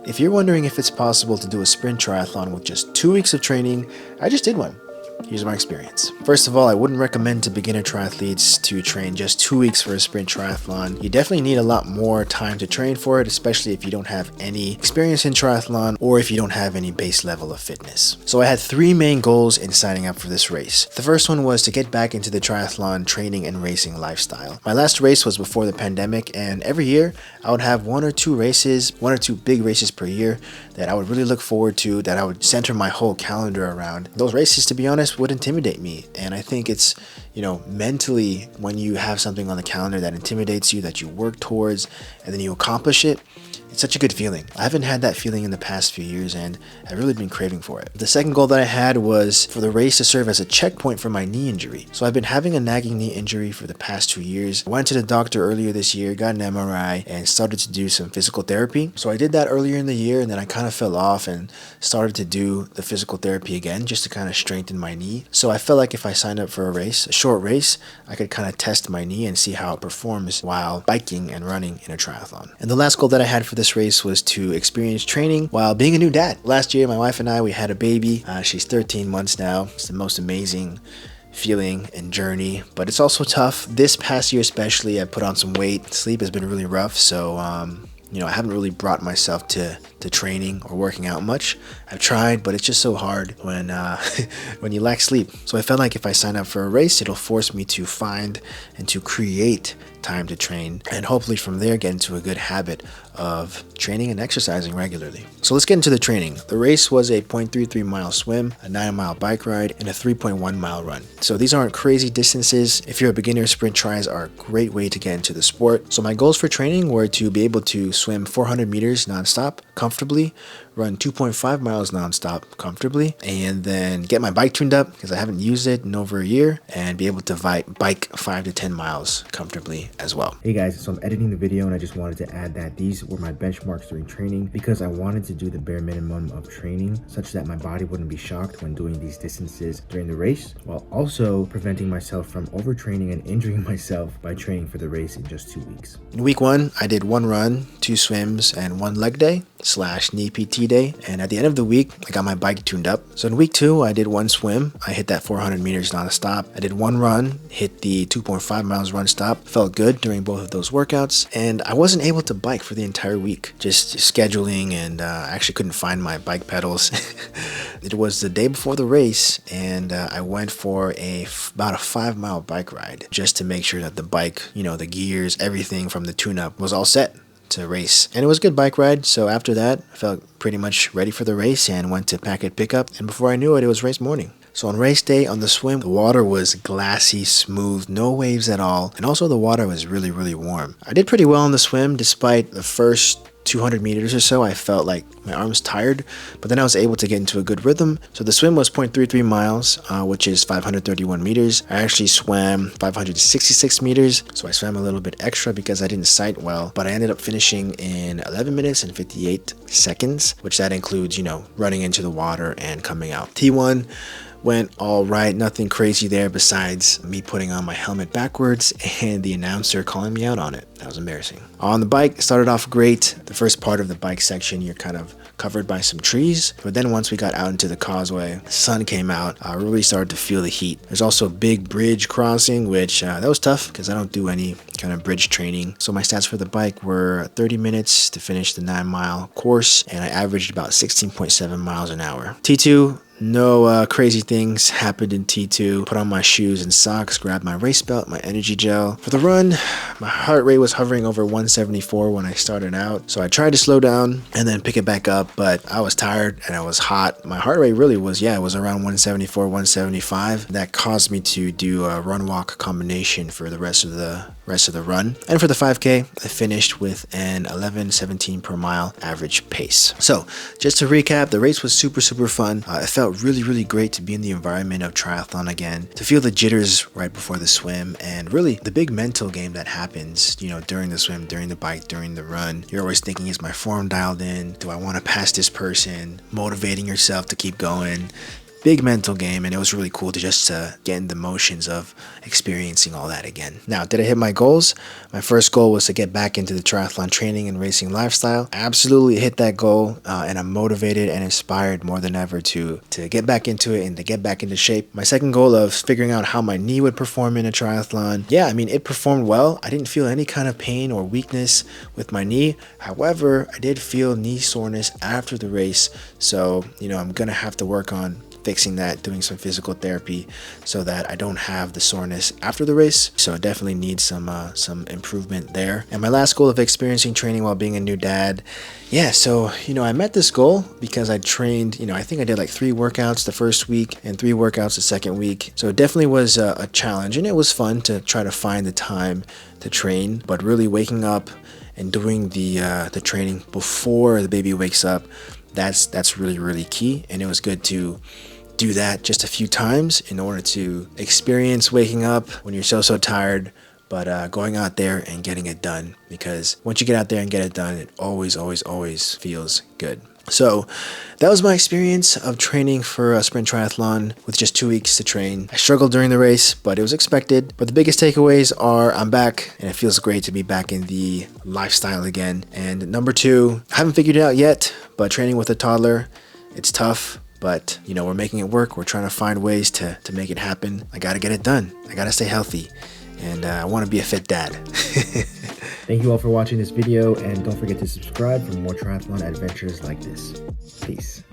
If you're wondering if it's possible to do a sprint triathlon with just 2 weeks of training, I just did one. Here's my experience. First of all, I wouldn't recommend to beginner triathletes to train just 2 weeks for a sprint triathlon. You definitely need a lot more time to train for it, especially if you don't have any experience in triathlon or if you don't have any base level of fitness. So I had 3 main goals in signing up for this race. The first one was to get back into the triathlon training and racing lifestyle. My last race was before the pandemic, and every year I would have 1 or 2 big races per year that I would really look forward to, that I would center my whole calendar around. Those races, to be honest, would intimidate me, and I think it's, mentally, when you have something on the calendar that intimidates you, that you work towards, and then you accomplish it, it's such a good feeling. I haven't had that feeling in the past few years, and I've really been craving for it. The second goal that I had was for the race to serve as a checkpoint for my knee injury. So I've been having a nagging knee injury for the past 2 years. I went to the doctor earlier this year, got an MRI, and started to do some physical therapy. So I did that earlier in the year, and then I kind of fell off and started to do the physical therapy again just to kind of strengthen my knee. So I felt like if I signed up for a short race, I could kind of test my knee and see how it performs while biking and running in a triathlon. And the last goal that I had for this race was to experience training while being a new dad. Last year, my wife and I, we had a baby. She's 13 months now. It's the most amazing feeling and journey, but it's also tough. This past year especially, I put on some weight. Sleep has been really rough, so I haven't really brought myself to training or working out much. I've tried, but it's just so hard when when you lack sleep. So I felt like if I sign up for a race, it'll force me to find and to create time to train, and hopefully from there get into a good habit of training and exercising regularly. So let's get into the training. The race was a 0.33 mile swim, a 9-mile bike ride, and a 3.1 mile run. So these aren't crazy distances. If you're a beginner, sprint tries are a great way to get into the sport. So my goals for training were to be able to swim 400 meters nonstop comfortably, run 2.5 miles nonstop comfortably, and then get my bike tuned up because I haven't used it in over a year, and be able to bike 5 to 10 miles comfortably as well. Hey guys, so I'm editing the video and I just wanted to add that these were my benchmarks during training because I wanted to do the bare minimum of training such that my body wouldn't be shocked when doing these distances during the race, while also preventing myself from overtraining and injuring myself by training for the race in just 2 weeks. In week 1, I did 1 run, 2 swims, and 1 leg day / knee PT day, and at the end of the week I got my bike tuned up. So in week 2 I did 1 swim, I hit that 400 meters non-stop. I did 1 run, hit the 2.5 miles run stop, felt good during both of those workouts, and I wasn't able to bike for the entire week, just scheduling, and I actually couldn't find my bike pedals. It was the day before the race, and I went for about a 5-mile bike ride just to make sure that the bike, the gears, everything from the tune-up was all set to race. And it was a good bike ride, so after that I felt pretty much ready for the race and went to packet pickup, and before I knew it, it was race morning. So on race day, on the swim, the water was glassy, smooth, no waves at all, and also the water was really, really warm. I did pretty well on the swim. Despite the first 200 meters or so, I felt like my arms tired, but then I was able to get into a good rhythm. So the swim was 0.33 miles, which is 531 meters. I actually swam 566 meters, so I swam a little bit extra because I didn't sight well, but I ended up finishing in 11 minutes and 58 seconds, which that includes, running into the water and coming out. T1 went all right, nothing crazy there besides me putting on my helmet backwards and the announcer calling me out on it. That was embarrassing. On the bike, started off great. The first part of the bike section, you're kind of covered by some trees, but then once we got out into the causeway, the sun came out. I really started to feel the heat. There's also a big bridge crossing, which that was tough because I don't do any kind of bridge training. So my stats for the bike were 30 minutes to finish the 9-mile course, and I averaged about 16.7 miles an hour. T2, no crazy things happened in T2. Put on my shoes and socks, grabbed my race belt, my energy gel. For the run, my heart rate was hovering over 174 when I started out. So I tried to slow down and then pick it back up, but I was tired and I was hot. My heart rate really was, it was around 174, 175. That caused me to do a run-walk combination for the rest of the run. And for the 5K, I finished with an 11:17 per mile average pace. So just to recap, the race was super, super fun. It felt really, really great to be in the environment of triathlon again, to feel the jitters right before the swim, and really the big mental game that happens, during the swim, during the bike, during the run. You're always thinking, is my form dialed in? Do I want to pass this person? Motivating yourself to keep going. big mental game, and it was really cool to just get in the motions of experiencing all that again. Now, did I hit my goals? My first goal was to get back into the triathlon training and racing lifestyle. I absolutely hit that goal, and I'm motivated and inspired more than ever to get back into it and to get back into shape. My second goal of figuring out how my knee would perform in a triathlon. Yeah, I mean, it performed well. I didn't feel any kind of pain or weakness with my knee. However, I did feel knee soreness after the race. So, I'm going to have to work on fixing that, doing some physical therapy so that I don't have the soreness after the race. So I definitely need some improvement there. And my last goal of experiencing training while being a new dad. Yeah, so, I met this goal because I trained, I think I did like 3 workouts the first week and 3 workouts the second week. So it definitely was a challenge, and it was fun to try to find the time to train, but really waking up and doing the training before the baby wakes up, that's really, really key. And it was good to do that just a few times in order to experience waking up when you're so tired, but going out there and getting it done, because once you get out there and get it done, it always feels good. So that was my experience of training for a sprint triathlon with just 2 weeks to train. I struggled during the race, but it was expected. But the biggest takeaways are I'm back, and it feels great to be back in the lifestyle again. And number 2, I haven't figured it out yet, but training with a toddler, it's tough. But, we're making it work. We're trying to find ways to make it happen. I got to get it done. I got to stay healthy. And I want to be a fit dad. Thank you all for watching this video. And don't forget to subscribe for more triathlon adventures like this. Peace.